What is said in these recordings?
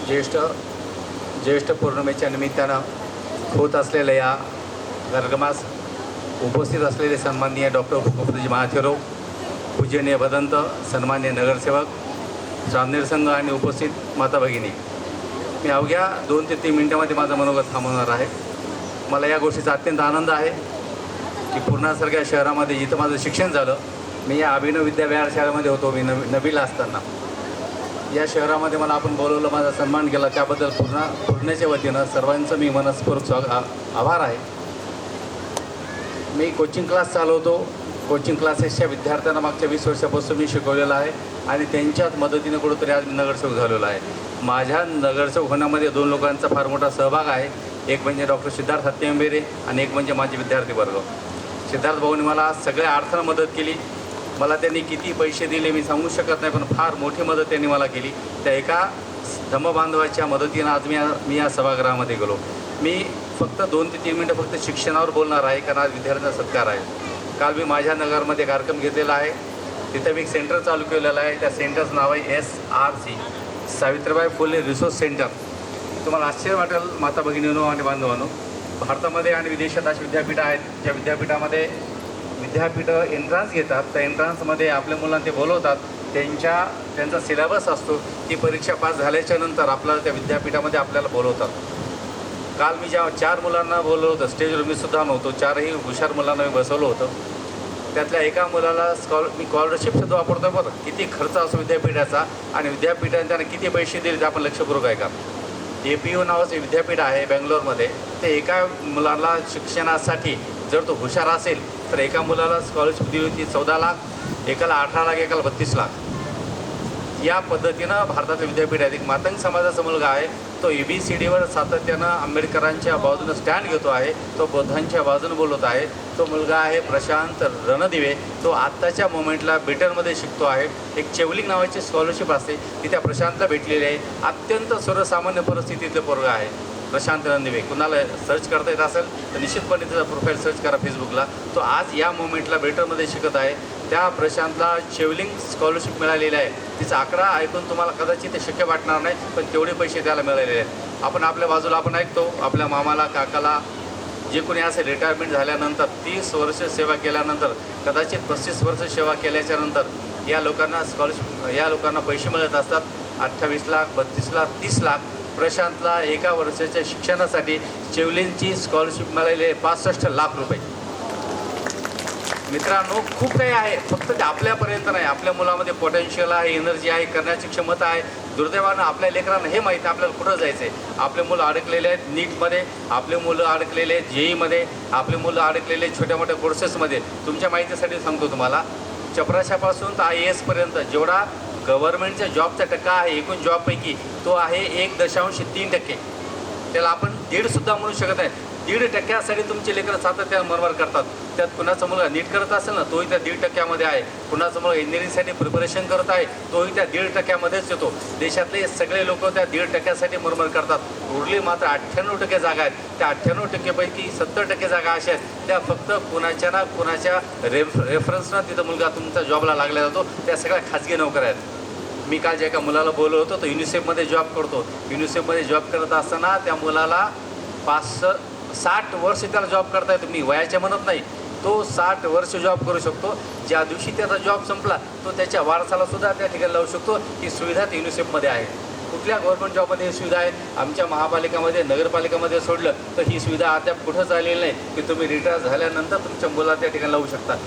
ज्येष्ठ पौर्णिमेच्या निमित्तानं होत असलेल्या या कार्यक्रमास उपस्थित असलेले सन्माननीय डॉक्टर भूपतजी महाथेरो, पूजनीय भदंत, सन्माननीय नगरसेवक, जामनेर संघ आणि उपस्थित माता भगिनी, मी अवघ्या 2 ते 3 मिनिटांमध्ये माझं मनोगत थांबवणार आहे. मला या गोष्टीचा अत्यंत आनंद आहे की पूर्णासारख्या शहरामध्ये जिथं माझं शिक्षण झालं, मी या अभिनव विद्याविहार शाळेमध्ये होतो. मी नववीला असताना या शहरामध्ये मला आपण बोलवलं, माझा सन्मान केला, त्याबद्दल पूर्णच्या वतीनं सर्वांचं मी मनस्पूर्वक आभार आहे. मी कोचिंग क्लास चालवतो. कोचिंग क्लासेसच्या विद्यार्थ्यांना मागच्या 20 वर्षापासून मी शिकवलेलं आहे आणि त्यांच्याच मदतीनं कुठंतरी आज मी नगरसेवक झालेलो आहे. माझ्या नगरसेवक होण्यामध्ये 2 लोकांचा फार मोठा सहभाग आहे. एक म्हणजे डॉक्टर सिद्धार्थ हत्तेंबेरे आणि एक म्हणजे माझे विद्यार्थी वर्ग. सिद्धार्थ भाऊंनी मला सगळ्या अर्थानं मदत केली. मला त्यांनी किती पैसे दिले मी सांगू शकत नाही, पण फार मोठी मदत त्यांनी मला केली. त्या एका धम्मबांधवाच्या मदतीनं आज मी या सभागृहामध्ये गेलो. मी फक्त 2 ते 3 मिनटं फक्त शिक्षणावर बोलणार आहे, कारण आज विद्यार्थ्यांचा सत्कार आहे. काल मी माझ्या नगरमध्ये कार्यक्रम घेतलेला आहे. तिथं मी एक सेंटर चालू केलेलं आहे. त्या सेंटरचं नाव आहे SRC, Savitribai Phule resource centre. तुम्हाला आश्चर्य वाटेल माता भगिनींनो आणि बांधवांनो, भारतामध्ये आणि विदेशात अशी विद्यापीठं आहेत ज्या विद्यापीठामध्ये विद्यापीठं एंट्रन्स घेतात. त्या एंट्रन्समध्ये आपल्या मुलांना ते बोलवतात. त्यांचा सिलेबस असतो. ती परीक्षा पास झाल्याच्या नंतर आपल्याला त्या विद्यापीठामध्ये आपल्याला बोलवतात. काल मी ज्या 4 मुलांना बोलवलं होतं, स्टेजवर मी सुद्धा नव्हतो, 4ही हुशार मुलांना मी बसवलं होतं. त्यातल्या एका मुलाला मी स्कॉलरशिप सुद्धा वापरतो. बरं, किती खर्च असतो विद्यापीठाचा आणि विद्यापीठाने त्यांना किती पैसे दिले ते आपण लक्षपूर्वक आहे का. APU नावाचं विद्यापीठ आहे बेंगलोरमध्ये. ते एका मुलाला शिक्षणासाठी जर तो हुशार असेल तर एका मुलाला स्कॉलरशिप दिली होती 14 लाख, एकाला 18 लाख, एकाला 32 लाख. या पद्धतीनं भारताचं विद्यापीठ आहे. एक मातंग समाजाचा मुलगा आहे, तो ABCDवर सातत्यानं आंबेडकरांच्या बाजूनं स्टँड घेतो आहे, तो बौद्धांच्या बाजूनं बोलत आहे. तो मुलगा आहे प्रशांत रणदिवे. तो आत्ताच्या मोमेंटला ब्रिटनमध्ये शिकतो आहे. एक चेवलिंग नावाची स्कॉलरशिप असते, ती त्या प्रशांतला भेटलेली आहे. अत्यंत सर्वसामान्य परिस्थितीतलं पोरगा आहे प्रशांत रणदिवे. कुणाला सर्च करता येत असेल तर निश्चितपणे त्याचा प्रोफाईल सर्च करा फेसबुकला. तो आज या मोमेंटला ब्रिटनमध्ये शिकत आहे. त्या प्रशांतला चेवलिंग स्कॉलरशिप मिळालेली आहे. तिचा आकडा ऐकून तुम्हाला कदाचित ते शक्य वाटणार नाही, पण तेवढे पैसे त्याला मिळालेले आहेत. आपण आपल्या बाजूला आपण ऐकतो, आपल्या मामाला, काकाला, जे कोणी असे रिटायरमेंट झाल्यानंतर 30 वर्ष सेवा केल्यानंतर, कदाचित 35 वर्ष सेवा केल्याच्यानंतर या लोकांना पैसे मिळत असतात. 28 लाख, 32 लाख, 30 लाख. प्रशांतला एका वर्षाच्या शिक्षणासाठी चेवलिंगची स्कॉलरशिप मिळालेली आहे 65 लाख रुपये. मित्रांनो, खूप काही आहे, फक्त ते आपल्यापर्यंत नाही. आपल्या मुलामध्ये पोटेन्शियल आहे, एनर्जी आहे, करण्याची क्षमता आहे. दुर्दैवानं आपल्या लेकरांना हे माहिती आपल्याला कुठं जायचं आहे. आपले मुलं अडकलेले आहेत नीटमध्ये, आपले मुलं अडकलेले आहेत JEEमध्ये, आपले मुलं अडकलेले आहेत छोट्या मोठ्या कोर्सेसमध्ये. तुमच्या माहितीसाठी सांगतो तुम्हाला, चपराशापासून तर IAS पर्यंत जेवढा गव्हर्नमेंटच्या जॉबचा टक्का आहे एकूण जॉबपैकी, तो आहे 1.3%. त्याला आपण 1.5सुद्धा म्हणू शकत नाही. 1.5% तुमचे लेकरं सातत्यानं मरमर करतात. त्यात कुणाचा मुलगा नीट करत असेल ना, तोही त्या 1.5%मध्ये आहे. कुणाचा मुलगा इंजिनिअरिंगसाठी प्रिपरेशन करत आहे, तोही त्या 1.5%मध्येच येतो. देशातले सगळे लोक त्या 1.5%साठी मरमर करतात. उरली मात्र 98% जागा आहेत. त्या 98%पैकी 70% जागा अशा आहेत त्या फक्त कुणाच्या रेफरन्सनं तिथं मुलगा तुमचा जॉबला लागला जातो. त्या सगळ्या खाजगी नोकऱ्या आहेत. मी काल ज्या एका मुलाला बोललो होतो, तो युनिसेफमध्ये जॉब करतो. युनिसेफमध्ये जॉब करत असताना त्या मुलाला 60 वर्ष त्याला जॉब करता येतो. मी वयाच्या म्हणत नाही, तो 60 वर्ष जॉब करू शकतो. ज्या दिवशी त्याचा जॉब संपला तो त्याच्या वारसालासुद्धा त्या ठिकाणी लावू शकतो. ही सुविधा युनिसेफमध्ये आहे. कुठल्या गव्हर्नमेंट जॉबमध्ये ही सुविधा आहे? आमच्या महापालिकामध्ये, नगरपालिकामध्ये सोडलं तर ही सुविधा अद्याप कुठंच आलेली नाही की तुम्ही रिटायर झाल्यानंतर तुमच्या मुलाला त्या ठिकाणी लावू शकता.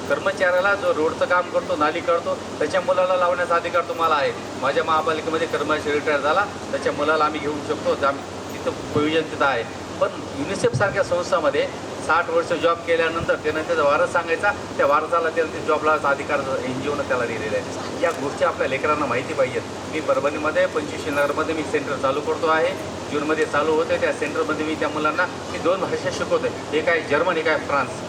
कर्मचाऱ्याला जो रोडचं काम करतो, नाली करतो, त्याच्या मुलाला लावण्याचा अधिकार तुम्हाला आहे. माझ्या महापालिकेमध्ये कर्मचारी रिटायर झाला, त्याच्या मुलाला आम्ही घेऊ शकतो. तिथं प्रोव्हिजन तिथं आहे. पण युनिसेफसारख्या संस्थामध्ये 60 वर्ष जॉब केल्यानंतर त्यानं त्याचा वारस सांगायचा, त्या वारसाला त्याला ते जॉबला अधिकार NGOनं त्याला दिलेला आहे. या गोष्टी आपल्या लेकरांना माहिती पाहिजेत. मी परभणीमध्ये 25 नगरमध्ये मी सेंटर चालू करतो आहे. जूनमध्ये चालू होते. त्या सेंटरमध्ये मी त्या मुलांना 2 भाषा शिकवतो आहे. एक आहे जर्मन, एक आहे फ्रान्स.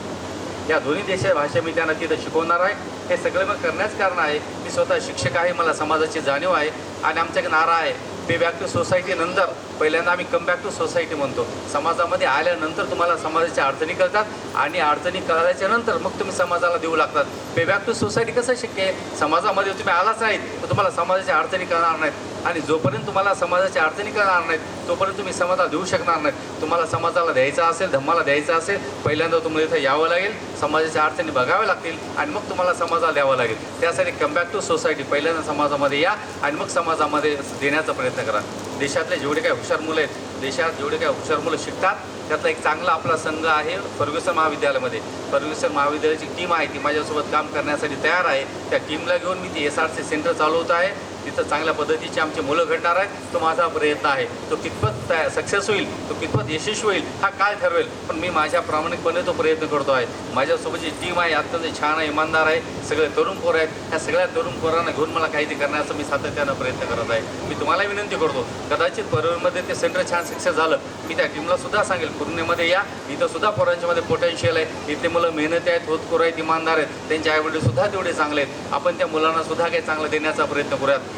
या दोन्ही देशाच्या भाषा मी त्यांना तिथं शिकवणार आहे. हे सगळं मग करण्याचं कारण आहे मी स्वतः शिक्षक आहे, मला समाजाची जाणीव आहे आणि आमच्याकडे नारा आहे पे बॅक टू सोसायटी नंतर पहिल्यांदा आम्ही कम बॅक टू सोसायटी म्हणतो. समाजामध्ये आल्यानंतर तुम्हाला समाजाच्या अडचणी कळतात आणि अडचणी कळल्याच्या नंतर मग तुम्ही समाजाला देऊ लागतात. पे बॅक टू सोसायटी कसं शक्य आहे? समाजामध्ये तुम्ही आलाच नाहीत तर तुम्हाला समाजाच्या अडचणी कळणार नाहीत आणि जोपर्यंत तुम्हाला समाजाच्या अडचणी कळणार नाहीत तोपर्यंत तुम्ही समाजाला देऊ शकणार नाहीत. तुम्हाला समाजाला द्यायचा असेल, धम्माला द्यायचा असेल, पहिल्यांदा तुम्हाला इथं यावं लागेल, समाजाच्या अडचणी बघाव्या लागतील आणि मग तुम्हाला समाजाला द्यावं लागेल. त्यासाठी कम बॅक टू सोसायटी पहिल्यांदा समाजामध्ये या आणि मग समाजामध्ये देण्याचा प्रयत्न करा. देशातले जेवढे काही हुशार मुलं आहेत, देशात जेवढे काही हुशार मुलं शिकतात त्यातला एक चांगला आपला संघ आहे फर्ग्युसन महाविद्यालयामध्ये. फर्ग्युसन महाविद्यालयाची टीम आहे ती माझ्यासोबत काम करण्यासाठी तयार आहे. त्या टीमला घेऊन मी ती SRC सेंटर चालवत आहे. तिथं चांगल्या पद्धतीची आमची मुलं घडणार आहेत. तो माझा प्रयत्न आहे. तो कितपत सक्सेस होईल, तो कितपत यशस्वी होईल हा काळ ठरवेल, पण मी माझ्या प्रामाणिकपणे तो प्रयत्न करतो आहे. माझ्यासोबत जी टीम आहे अत्यंत छान आहे, इमानदार आहे, सगळे तरुण पोरं आहेत. ह्या सगळ्या तरुण पोरांना घेऊन मला काहीतरी करण्याचा मी सातत्यानं प्रयत्न करत आहे. मी तुम्हाला विनंती करतो, कदाचित परभणीमध्ये ते सेंटर छान सक्सेस झालं, मी त्या टीमला सुद्धा सांगेल पूर्णेमध्ये या, इथं सुद्धा पोरांच्यामध्ये पोटेन्शियल आहे. इथले मुलं मेहनती आहेत, होतकरू आहेत, इमानदार आहेत, त्यांचे आईवडील सुद्धा तेवढे चांगले आहेत. आपण त्या मुलांना सुद्धा काही चांगलं देण्याचा प्रयत्न करूयात.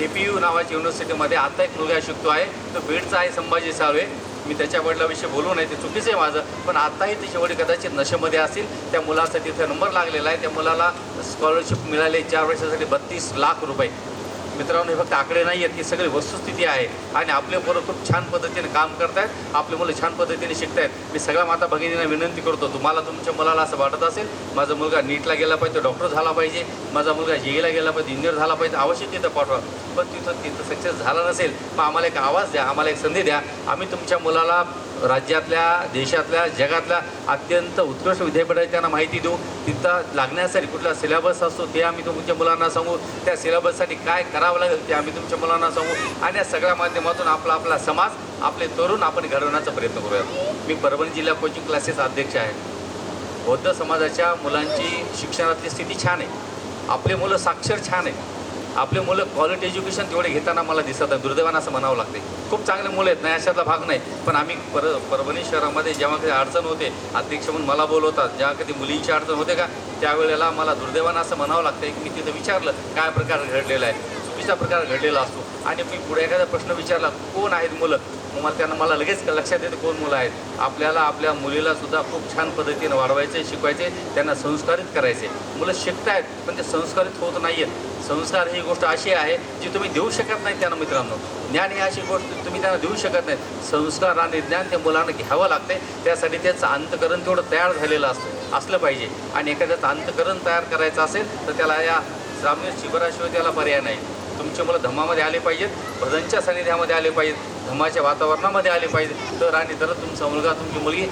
APU नावाच्या युनिव्हर्सिटीमध्ये आता एक मुलगा शिकतो आहे, तो बीडचा आहे, संभाजी साळवे. मी त्याच्या वडिलाविषयी बोलू नये, ते चुकीचं आहे माझं, पण आत्ताही त्याचे वडील कदाचित नशेमध्ये असतील. त्या मुलाचा तिथे नंबर लागलेला आहे. त्या मुलाला स्कॉलरशिप मिळाली 4 वर्षासाठी 32 लाख रुपये. मित्रांनो, हे फक्त आकडे नाही आहेत, ही सगळी वस्तुस्थिती आहे आणि आपले पोरं खूप छान पद्धतीने काम करत आहेत, आपले मुलं छान पद्धतीने शिकत आहेत. मी सगळ्या माता भगिनींना विनंती करतो, तुम्हाला तुमच्या मुलाला असं वाटत असेल माझा मुलगा नीटला गेला पाहिजे, डॉक्टर झाला पाहिजे, माझा मुलगा JEEला गेला पाहिजे, इंजिनियर झाला पाहिजे, अवश्य तिथं पाठवा. पण तिथं सक्सेस झाला नसेल मग आम्हाला एक आवाज द्या, आम्हाला एक संधी द्या. आम्ही तुमच्या मुलाला राज्यातल्या, देशातल्या, जगातल्या अत्यंत उत्कृष्ट विद्यापीठाची त्यांना माहिती देऊ. तिथं लागण्यासाठी कुठला सिलेबस असतो ते आम्ही तुमच्या मुलांना सांगू. त्या सिलेबससाठी काय करावं लागेल ते आम्ही तुमच्या मुलांना सांगू आणि या सगळ्या माध्यमातून आपला समाज, आपले तरुण आपण घडवण्याचा प्रयत्न करूया. मी परभणी जिल्हा कोचिंग क्लासेस अध्यक्ष आहे. बौद्ध समाजाच्या मुलांची शिक्षणातली स्थिती छान आहे. आपले मुलं साक्षर छान आहे. आपले मुलं क्वालिटी एज्युकेशन तेवढे घेताना मला दिसत आहे. दुर्दैवानं असं म्हणावं लागते. खूप चांगले मुलं आहेत, नाही अशातला भाग नाही. पण आम्ही परभणी शहरामध्ये जेव्हा कधी अडचण होते, अध्यक्ष म्हणून मला बोलवतात, जेव्हा कधी मुलींची अडचण होते का त्यावेळेला मला दुर्दैवानं असं म्हणावं लागतं की मी तिथं विचारलं काय प्रकार घडलेला आहे, चुकीचा प्रकार घडलेला असतो आणि मी पुढे एखादा प्रश्न विचारला कोण आहेत मुलं, मग मला लगेच लक्षात येतं कोण मुलं आहेत. आपल्याला आपल्या मुलीला सुद्धा खूप छान पद्धतीनं वाढवायचे, शिकवायचे, त्यांना संस्कारित करायचे. मुलं शिकत आहेत पण ते संस्कारित होत नाही आहेत. संस्कार ही गोष्ट अशी आहे जी तुम्ही देऊ शकत नाही त्यांना. मित्रांनो, ज्ञान ही अशी गोष्ट तुम्ही त्यांना देऊ शकत नाही. संस्कार आणि ज्ञान त्या मुलांना घ्यावं लागते. त्यासाठी त्याचं अंतकरण तेवढं तयार झालेलं असलं पाहिजे आणि एखाद्याचं अंतकरण तयार करायचं असेल तर त्याला या ग्रामीण शिबिराशिवाय त्याला पर्याय नाही. तुमचे मुलं धम्मामध्ये आले पाहिजेत, भजनच्या सानिध्यामध्ये आले पाहिजेत, धम्माच्या वातावरणामध्ये आले पाहिजेत, तर आणि तरच तुमचा मुलगा, तुमची मुलगी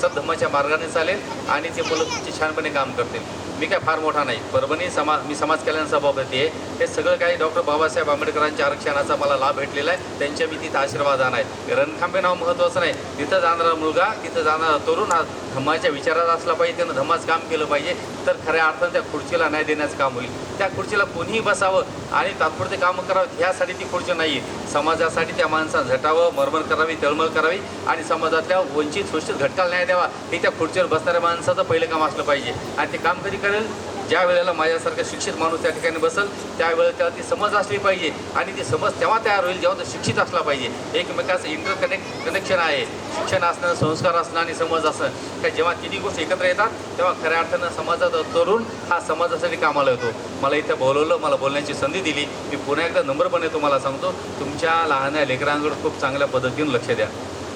सद्धम्माच्या मार्गाने चालेल आणि ते मुलं तुमचे छानपणे काम करतील. मी काय फार मोठा नाही. परभणी मी समाज कल्याण सभापती आहे. हे सगळं काही डॉक्टर बाबासाहेब आंबेडकरांच्या आरक्षणाचा मला लाभ भेटलेला आहे. त्यांच्या मी तिथं आशीर्वादान आहे. रणखांबे नाव महत्त्वाचं नाही. तिथं जाणारा मुलगा, तिथं जाणारा तरुण हा धम्माच्या विचारात असला पाहिजे, त्यानं धम्माचं काम केलं पाहिजे, तर खऱ्या अर्थानं त्या खुर्चीला न्याय देण्याचं काम होईल. त्या खुर्चीला कोणीही बसावं आणि तात्पुरते कामं करावं ह्यासाठी ती खुर्ची नाही आहे. समाजासाठी त्या माणसानं झटावं, मरमर करावी, तळमळ करावी आणि समाजातल्या वंचित शोषित घटकाला न्याय द्यावा हे त्या खुर्चीवर बसणाऱ्या माणसाचं पहिलं काम असलं पाहिजे. आणि ते काम कधी करेल? ज्या वेळेला माझ्यासारखा शिक्षित माणूस त्या ठिकाणी बसेल त्यावेळेला त्याला ती समज असली पाहिजे आणि ती समज तेव्हा तयार होईल जेव्हा तो शिक्षित असला पाहिजे. एकमेकाचं कनेक्शन आहे. शिक्षण असणं, संस्कार असणं आणि समज असणं, काय जेव्हा तिन्ही गोष्टी एकत्र येतात तेव्हा खऱ्या अर्थानं समाजाचा तरुण हा समाजासाठी कामाला येतो. मला इथं बोलवलं, मला बोलण्याची संधी दिली. मी पुन्हा एकदा नम्रपणे तुम्हाला सांगतो, तुमच्या लहान लेकरांकडे खूप चांगल्या पद्धतीने लक्ष द्या.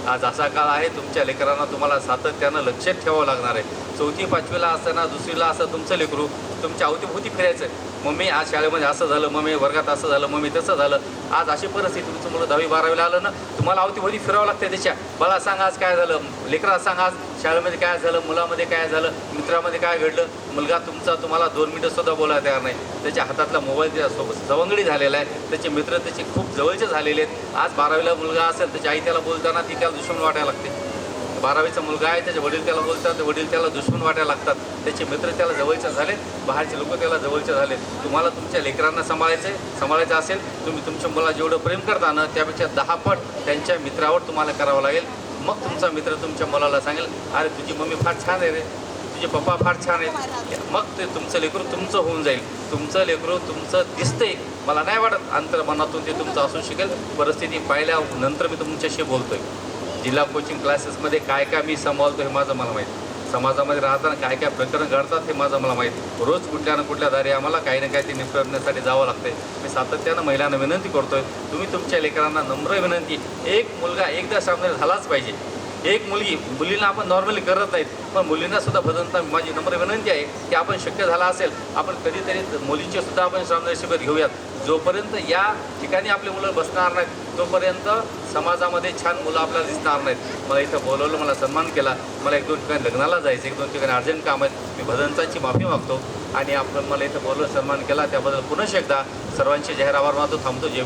आज असा काळ आहे, तुमच्या लेकरांना तुम्हाला सातत्यानं लक्षात ठेवावं लागणार आहे. 4थी 5वीला असताना 2रीला असं तुमचं लेकरू तुमच्या अवतीभोवती फिरायचं. मम्मी आज शाळेमध्ये असं झालं, मम्मी वर्गात असं झालं, मम्मी तसं झालं. आज अशी परिस्थिती, तुमचं मुलं 10वी 12वीला आलं ना, तुम्हाला अवतीभोवती फिरावं लागतं त्याच्या. मला सांग आज काय झालं, लेकरा सांग आज शाळेमध्ये काय झालं, मुलामध्ये काय झालं, मित्रामध्ये काय घडलं. मुलगा तुमचा तुम्हाला 2 मिनिटंसुद्धा बोलायला तयार नाही. त्याच्या हातातला मोबाईल त्यासोबत सवंगडी झालेला आहे. त्याचे मित्र त्याचे खूप जवळचे झालेले आहेत. आज 12वीला मुलगा असेल, त्याची आई त्याला बोलताना ती त्याला दुश्मन वाटायला लागते. 12वीचा मुलगा आहे, त्याचे वडील त्याला बोलतात, वडील त्याला दुश्मन वाटायला लागतात. त्याचे मित्र त्याला जवळचे झालेत, बाहेरचे लोक त्याला जवळचे झालेत. तुम्हाला तुमच्या लेकरांना सांभाळायचं असेल, तुम्ही तुमच्या मुलाला जेवढं प्रेम करता ना त्यापेक्षा 10 पट त्यांच्या मित्रावर तुम्हाला करावं लागेल. मग तुमचा मित्र तुमच्या मुलाला सांगेल, अरे तुझी मम्मी फार छान आहे रे, तुझे पप्पा फार छान आहेत, मग ते तुमचं लेकरू तुमचं होऊन जाईल. तुमचं लेकरू तुमचं दिसतंय, मला नाही वाटत अंतर्मनातून ते तुमचं असू शकेल. परिस्थिती पाहिल्यानंतर मी तुमच्याशी बोलतोय. जिल्हा कोचिंग क्लासेसमध्ये काय काय मी सांभाळतो हे माझं मला माहीत. समाजामध्ये राहताना काय काय प्रकरण घडतात हे माझं मला माहीत. रोज कुठल्या ना कुठल्या दारी आम्हाला काही ना काही ते निपटण्यासाठी जावं लागते. मी सातत्यानं महिलांना विनंती करतोय, तुम्ही तुमच्या लेकरांना नम्र विनंती, एक मुलगा एकदा सामने झालाच पाहिजे. एक मुलींना आपण नॉर्मली करत नाहीत, पण मुलींना सुद्धा बदलता माझी नम्र विनंती आहे की आपण शक्य झाला असेल आपण कधीतरी मुलींचे सुद्धा आपण सामने शिबिर घेऊयात. जोपर्यंत या ठिकाणी आपली मुलं बसणार नाहीत तोपर्यंत समाजामध्ये छान मुलं आपल्याला दिसणार नाहीत. मला इथं बोलवलं, मला सन्मान केला. मला 1-2 ठिकाणी लग्नाला जायचं, 1-2 ठिकाणी अर्जंट काम आहेत. मी भदंतांची माफी मागतो आणि आपण मला इथं बोलवलं, सन्मान केला त्याबद्दल पुन्हा एकदा सर्वांचे जाहीर आभार मानतो. थांबतो. जय